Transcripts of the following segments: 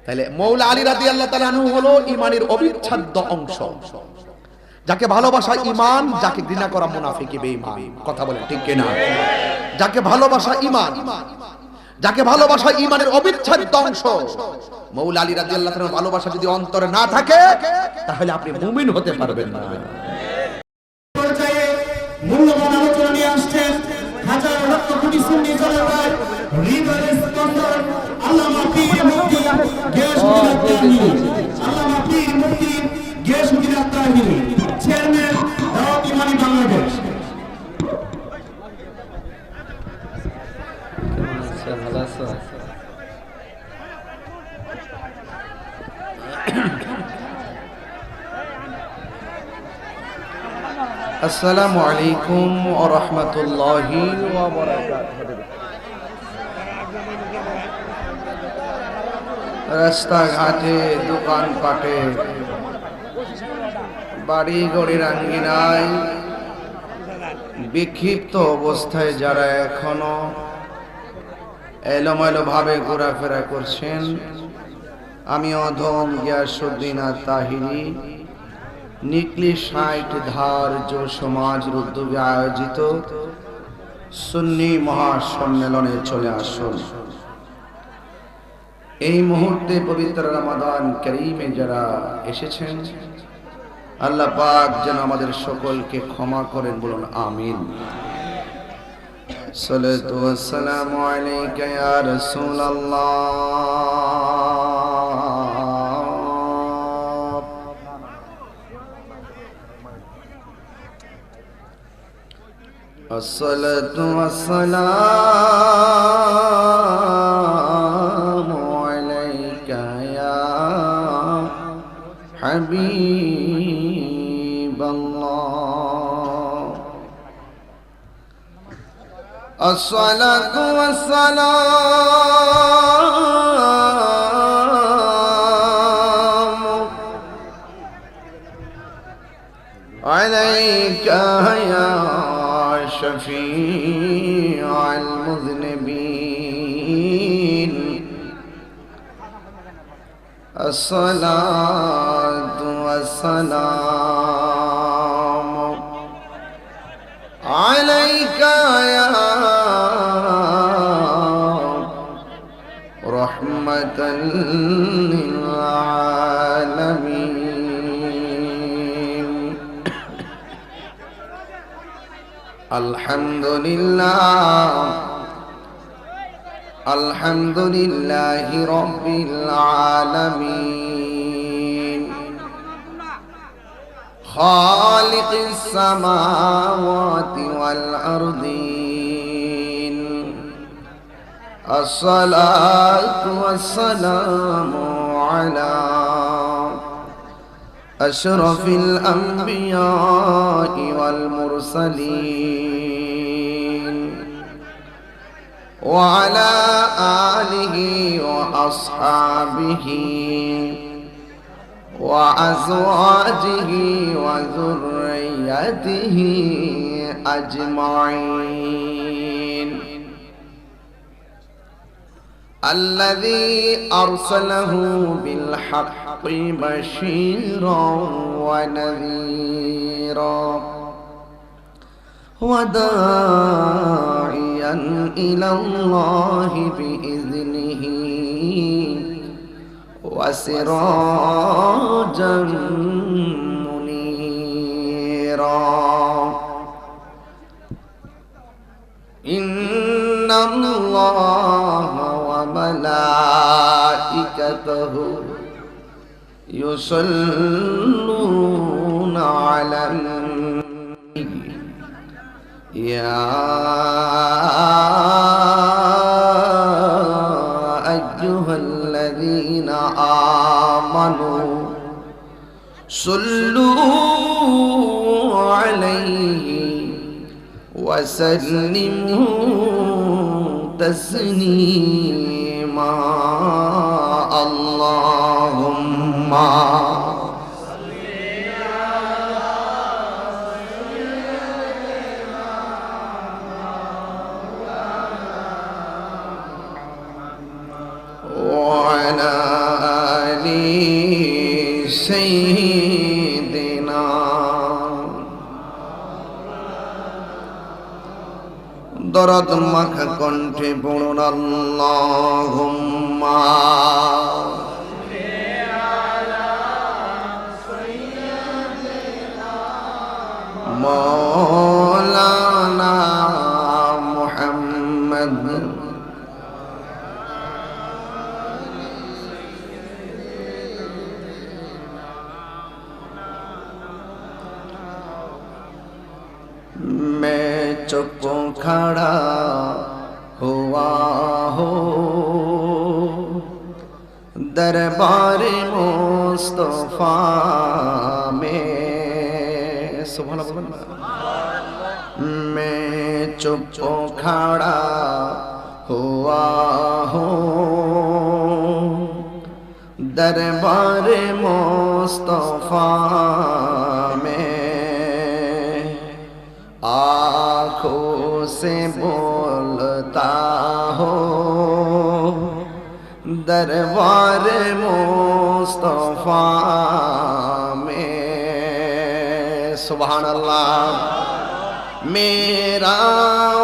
তাহলে মৌলা আলী রাদিয়াল্লাহু তাআলা আনহু হলো ঈমানের অবিচ্ছেদ্য অংশ। যাকে ভালোবাসা ঈমান, যাকে ঘৃণা করা মুনাফিকি বেঈমান। কথা বলেন ঠিক কিনা? যাকে ভালোবাসা ঈমান, যাকে ভালোবাসা ঈমানের অবিচ্ছেদ্য অংশ। মৌলা আলী রাদিয়াল্লাহু তাআলার ভালোবাসা যদি অন্তরে না থাকে তাহলে আপনি মুমিন হতে পারবেন না। পর্যায়ে মূল্যবান আলোচনা নিয়ে আসছেন হাজার লক্ষ কোটি সুন্নি জনতার হৃদয়ের স্পন্দন আল্লামা পীর মুফতি গিয়াসউদ্দিন আত্তাহিরি। আল্লামা পীর মুফতি গিয়াসউদ্দিন আত্তাহিরি, চেয়ারম্যান দাওয়াত ইমানি বাংলাদেশ। আসসালামু আলাইকুম ওয়া রাহমাতুল্লাহি ওয়া বারাকাতুহু। রাস্তাঘাটে, দোকানপাটে, বাড়ি ঘরের আঙ্গিনায় বিক্ষিপ্ত অবস্থায় যারা এখনো এলোমেলো ভাবে ঘোরাফেরা করছেন, আমি অধম গিয়াসউদ্দিন আত্তাহিরি নিকলি ৬০ ধার্য সমাজের উদ্যোগে আয়োজিত সুন্নি মহাসম্মেলনে চলে আসুন। এই মুহূর্তে পবিত্র রমাদান কারীমে যারা এসেছেন, আল্লাহ পাক যেন আমাদের সকলকে ক্ষমা করেন, বলুন আমিন। সালাতু ওয়াসসালামু আলাইকা ইয়া রাসূলুল্লাহ। আসসালাতু ওয়াসসালামু আলাইকা ইয়া হাবিবাল্লাহ। আসসালাতু ওয়াসসালামু আলাইকা ইয়া شفيع المذنبين. الصلاة والسلام عليك يا رحمة للعالمين. الحمد لله رب العالمين، خالق السماوات والأرضين. الصلاة والسلام على أشرف الأنبياء والمرسلين، وعلى آله وأصحابه وأزواجه وذريته أجمعين. الذي أرسله بالحق بشيرا ونذيرا وداعيا إلى الله بإذنه وسراجا منيرا. إن الله وملائكته يصلون على النبي يا أيها الذين آمنوا صلوا عليه وسلموا تسليما. اللهم وعلى سيدنا দরদ মাখা কণ্ঠে পড়ুন আল্লাহুম্মা মাওলানা মুহাম্মদ मैं चुप खड़ा हुआ हो दरबार मुस्तफा में सुभान अल्लाह मैं चुप खड़ा हुआ हो दरबार मुस्तफा में आँखों से बोलता हो दरबार मुस्तफा में सुभान अल्लाह मेरा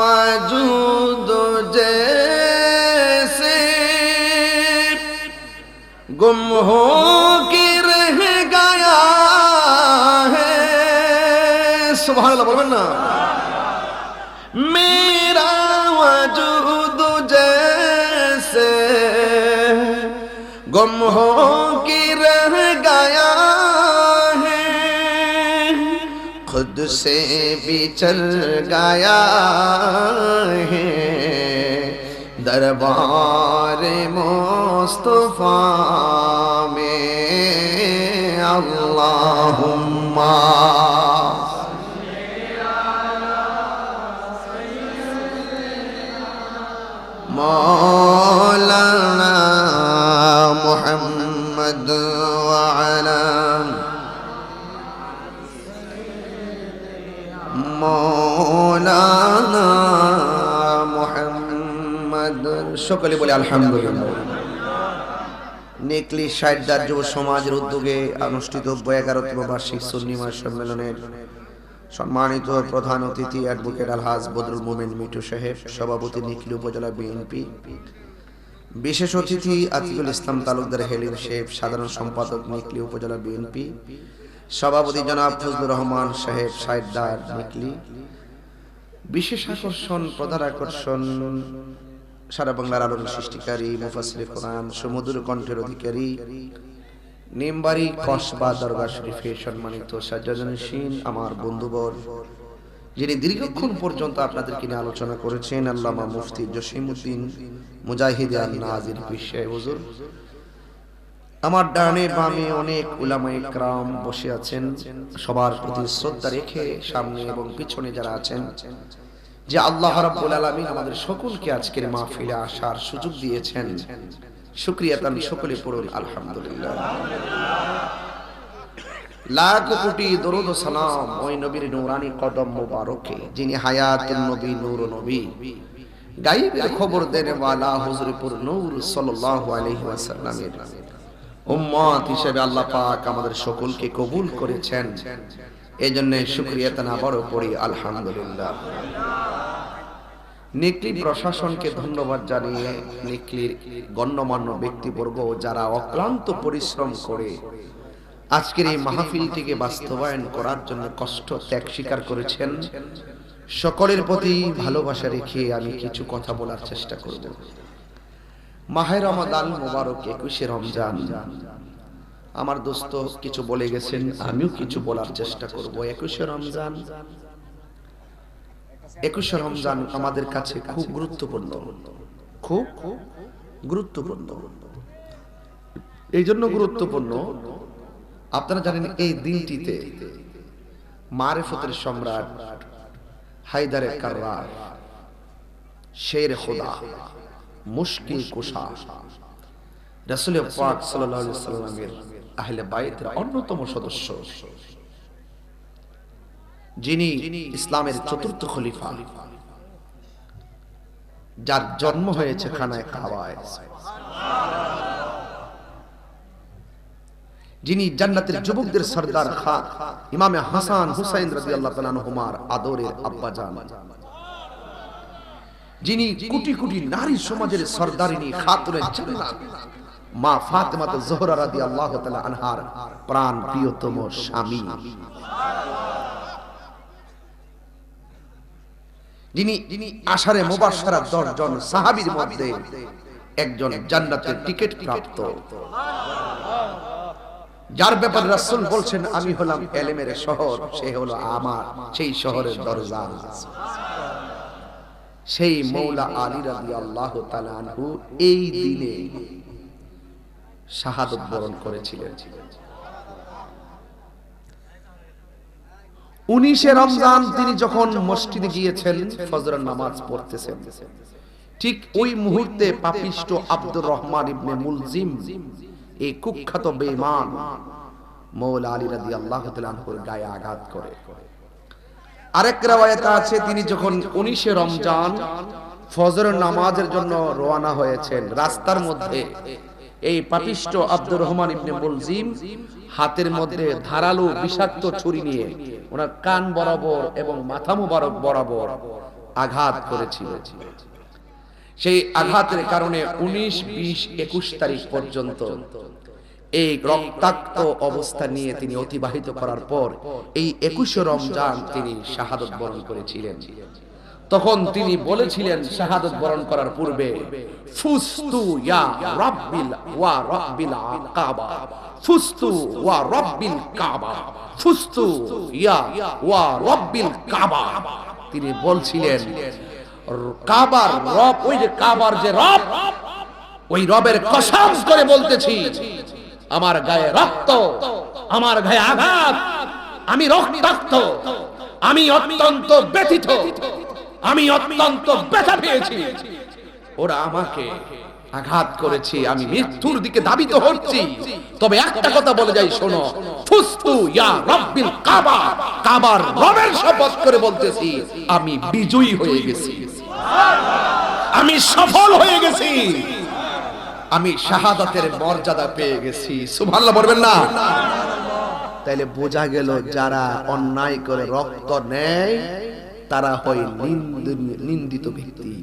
वजूद जैसे गुम हो के रह गया है सुभान अल्लाह बोलবেন না मेरा वजूद जैसे गुम हो के रह गया है खुद से बिछड़ गया है दरबार मुस्तफा में अल्लाहुम्मा मौलाना मुहम्मद वाला मौलाना मुहम्मद সকলে বলে আলহামদুলিল্লাহ নেকলি সাইদার যুব সমাজের উদ্যোগে অনুষ্ঠিত 11তম বার্ষিক সুন্নি সম্মেলনের সম্মানিত প্রধান অতিথি অ্যাডভোকেট আলহাজ বদরুল মোমেন মিঠু সাহেব, সভাপতি নিকলি উপজেলা বিএনপি, বিশেষ অতিথি আতিকুল ইসলাম তালুকদার হেলিম সাহেব, সাধারণ সম্পাদক নিকলি উপজেলা বিএনপি, সভাপতি জনাব ফজলুর রহমান সাহেব সাইদার নিকলি, বিশেষ আকর্ষণ প্রধান আকর্ষণ সারা বাংলার আলোর সৃষ্টিকারী মুফাসসিরে কোরআন সুমধুর কণ্ঠের অধিকারী নিমবাড়ি কসবা দরগা শরীফে সম্মানিত সাজ্জাদানশীন আমার বন্ধুবর, যিনি দীর্ঘক্ষণ পর্যন্ত আপনাদেরকে নিয়ে আলোচনা করেছেন আল্লামা মুফতি জসিমউদ্দিন মুজাহিদে আন-নাজির পীর সাহেব হুজুর। আমার ডানে বামে অনেক উলামায়ে কেরাম বসে আছেন, সবার প্রতি শ্রদ্ধা রেখে সামনে এবং পিছনে যারা আছেন, যে আল্লাহ রাব্বুল আলামিন আমাদের সকলকে আজকের মাহফিলে আসার সুযোগ দিয়েছেন, শুকরিয়া তান সকলে পড়ুন আলহামদুলিল্লাহ। লাখ কোটি দরুদ ও সালাম ওই নবীর নূরানি কদম মোবারকে, যিনি হায়াতুন নবী নূর নবী, গায়বের খবর দেনে ওয়ালা হুজুরপুর নূর সাল্লাল্লাহু আলাইহি ওয়াসাল্লামের উম্মত হিসেবে আল্লাহ পাক আমাদের সকলকে কবুল করেছেন। এজন্য শুকরিয়া তান আবারও পড়ি আলহামদুলিল্লাহ। নিকলি প্রশাসনকে ধন্যবাদ জানিয়ে নিকলির গণ্যমান্য ব্যক্তিবর্গ যারা অক্লান্ত পরিশ্রম করে আজকের এই মাহফিলটিকে বাস্তবায়ন করার জন্য কষ্ট ত্যাগ স্বীকার করেছেন, সকলের প্রতি ভালোবাসা রেখে আমি কিছু কথা বলার চেষ্টা করব। মাহে রমাদান মোবারক, 21শে রমজান, আমার দোস্ত কিছু বলে গেছেন, আমিও কিছু বলার চেষ্টা করব। 21শে রমজান আমাদের কাছে খুব গুরুত্বপূর্ণ, খুব গুরুত্বপূর্ণ। এই জন্য গুরুত্বপূর্ণ, আপনারা জানেন এই দিনটিতে মারিফতের সম্রাট হায়দারে কাররার, শের খোদা, মুশকিল কুশা, রাসূল পাক সাল্লাল্লাহু আলাইহি ওয়াসাল্লামের আহলে বাইতের অন্যতম সদস্য, যিনি ইসলামের চতুর্থ খলিফা, যার জন্ম হয়েছে খানায় কাবায়, যিনি জান্নাতের যুবকদের সরদার খা ইমামে হাসান হুসাইন রাদিয়াল্লাহু তাআলা আনহুমার আদরের আব্বাজান, যিনি কোটি কোটি নারী সমাজের সরদারিনী খাতুনে জান্নাত মা ফাতেমা জোহরা রাদিয়াল্লাহু তাআলা আনহার প্রাণ প্রিয়তম স্বামী, যিনি আশারে মুবাশশারা 10 জন সাহাবীর মধ্যে একজন জান্নাতের টিকিট প্রাপ্ত, যার ব্যাপারে রাসূল বলছেন আমি হলাম ইলমের শহর, সে হলো আমার সেই শহরের দরজা। সেই মৌলা আলী রাদিয়াল্লাহু তাআলা আনহু এই দিনে শাহাদাত বরণ করেছিলেন। 19 রমজান তিনি যখন মসজিদে গিয়েছেন ফজরের নামাজ পড়তেছেন, ঠিক ওই মুহূর্তে পাপিষ্ট আব্দুর রহমান ইবনে মুলজিম এই কুখ্যাত বেঈমান মৌলা আলী রাদিয়াল্লাহু তাআলা আনহুর গায়ে আঘাত করে। আরেক riwayate আছে তিনি যখন 19 রমজান ফজরের নামাজের জন্য রওনা হয়েছেন, রাস্তার মধ্যে এই পাপিষ্ট আব্দুর রহমান ইবনে মুলজিম হাতের মধ্যে ধারালো বিষাক্ত ছুরি নিয়ে ওনার কান বরাবর এবং মাথা মুবারক বরাবর আঘাত করেছিল। সেই আঘাতের কারণে 19, 20, 21 তারিখ পর্যন্ত এই রক্তাক্ত অবস্থা নিয়ে তিনি অতিবাহিত করার পর এই 21 রমজান তিনি শাহাদাত বরণ করেছিলেন। তখন তিনি বলেছিলেন শাহাদাত বরণ করার পূর্বে, ফুস্তু ইয়া রাব্বিল ওয়া রাব্বিল কাবা, ফুস্তু ওয়া রাব্বিল কাবা, ফুস্তু ইয়া ওয়া রাব্বিল কাবা। তিনি বলছিলেন কাবার রব, ওই যে কাবার যে রব, ওই রবের কসম করে বলতেছি আমার গায়ে রক্ত, আমার গায়ে আঘাত, আমি রক্তাক্ত, আমি অত্যন্ত ব্যথিত, আমি অত্যন্ত ব্যথা পেয়েছি, ওরা আমাকে আঘাত করেছে, আমি মৃত্যুর দিকে ধাবিত হচ্ছি। তবে একটা কথা বলে যাই শোনো, ফুস্তু ইয়া রাব্বিল কাবা, কাবার রবের শপথ করে বলতেছি আমি বিজয়ী হয়ে গেছি, আমি সফল হয়ে গেছি, আমি শাহাদাতের মর্যাদা পেয়ে গেছি। সুবহানাল্লাহ বলবেন না? তাইলে বোঝা গেল যারা অন্যায় করে রক্ত নেয় তারা হয় নিন্দিত ব্যক্তি,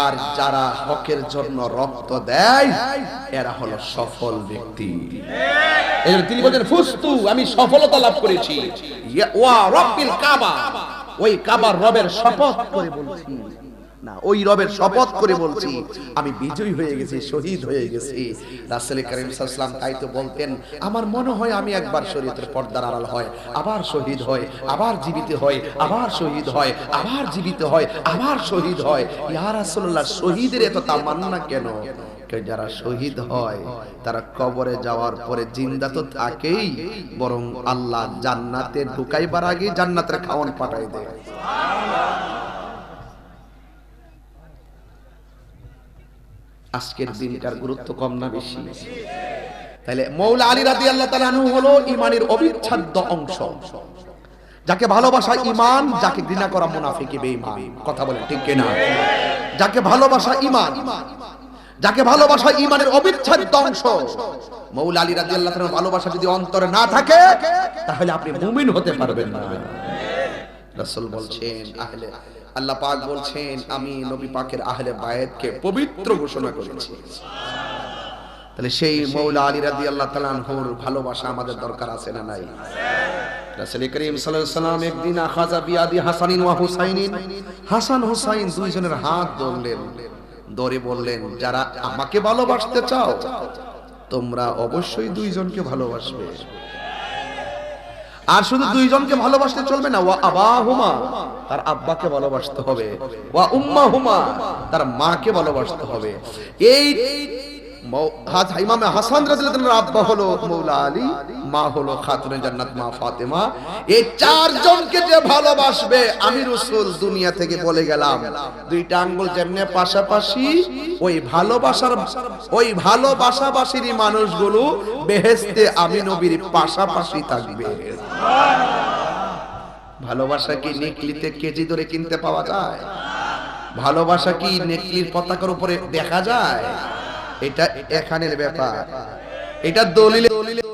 আর যারা হকের জন্য রক্ত দেয় এরা হলো সফল ব্যক্তি। এই তিনি বলেন ফুস্তু, আমি সফলতা লাভ করেছি, ওয়া রাব্বিল কাবা, ওই কাবার রবের শপথ করে বলছি না, ওই রবের শপথ করে বলছি আমি বিজয়ী হয়ে গেছি, শহীদ হয়ে গেছি। রাসূল কারীম সাল্লাল্লাহু আলাইহি ওয়াসাল্লাম তাই তো বলতেন আমার মনে হয় আমি একবার শরীয়তের পর্দার আড়াল হয়, আবার শহীদ হয়, আবার জীবিত হয়, আবার শহীদ হয়, আবার জীবিত হয়, আবার শহীদ হয়। ইয়া রাসূলুল্লাহ শহীদের এত তামান্না কেন? যারা শহীদ হয় তারা কবরে যাওয়ার পরে জিন্দা তো থাকেই, বরং আল্লাহ জান্নাতে ঢুকাইবার আগে জান্নাতের খাওয়ান পাঠায় দেয়। আজকের দিনটার গুরুত্ব কম না বেশি? তাহলে মৌলা আলী রাদিয়াল্লাহু তাআলা আনহু হলো ঈমানের অবিচ্ছেদ্য অংশ। যাকে ভালোবাসা ঈমান, যাকে ঘৃণা করা মুনাফিকি বেঈমান। কথা বলেন ঠিক কিনা? যাকে ভালোবাসা ঈমান, যাকে ভালোবাসা ঈমানের অবিচ্ছেদ্য অংশ। মৌলা আলী রাদিয়াল্লাহু তাআলার ভালোবাসা যদি অন্তরে না থাকে তাহলে আপনি মুমিন হতে পারবেন না। রাসূল বলছেন আল্লাহ পাক বলছেন আমি নবী পাকের আহলে বায়াতকে পবিত্র ঘোষণা করেছি। তাহলে সেই মৌলা আলী রাদিয়াল্লাহু তাআলা আনহুর ভালোবাসা আমাদের দরকার আছে না নাই? রাসূল করিম সাল্লাল্লাহু আলাইহি ওয়াসাল্লাম একদিন আখাযা বিয়াদি হাসানিন ওয়া হুসাইনিন, হাসান হুসাইন দুইজনের হাত ধরলেন, ধরে বললেন যারা আমাকে ভালোবাসতে চাও তোমরা অবশ্যই দুইজনকে ভালোবাসবে। আর শুধু দুইজনকে ভালোবাসতে চলবে না, ওয়া আবাহুমা, তার আব্বাকে ভালোবাসতে হবে, ওয়া উম্মাহুমা, তার মাকে ভালোবাসতে হবে। এই ইমামে হাসান রাদিয়াল্লাহু তাআলার আব্বা হলো মৌলা আলী, মা হলো খাতুনে জান্নাত মা ফাতেমা। এই চারজনকে যে ভালোবাসবে আমি রাসূল দুনিয়া থেকে বলে গেলাম দুইটা আঙ্গুল যেমনে পাশাপাশি ওই ভালোবাসাবাসীর মানুষগুলো বেহেশতে আমি নবীর পাশাপাশি থাকবে। ভালোবাসা কি নেকলিতে কেজি ধরে কিনতে পাওয়া যায়? ভালোবাসা কি নেকলির পতাকার উপরে দেখা যায়? এটা এখানের ব্যাপার, এটা দলিলে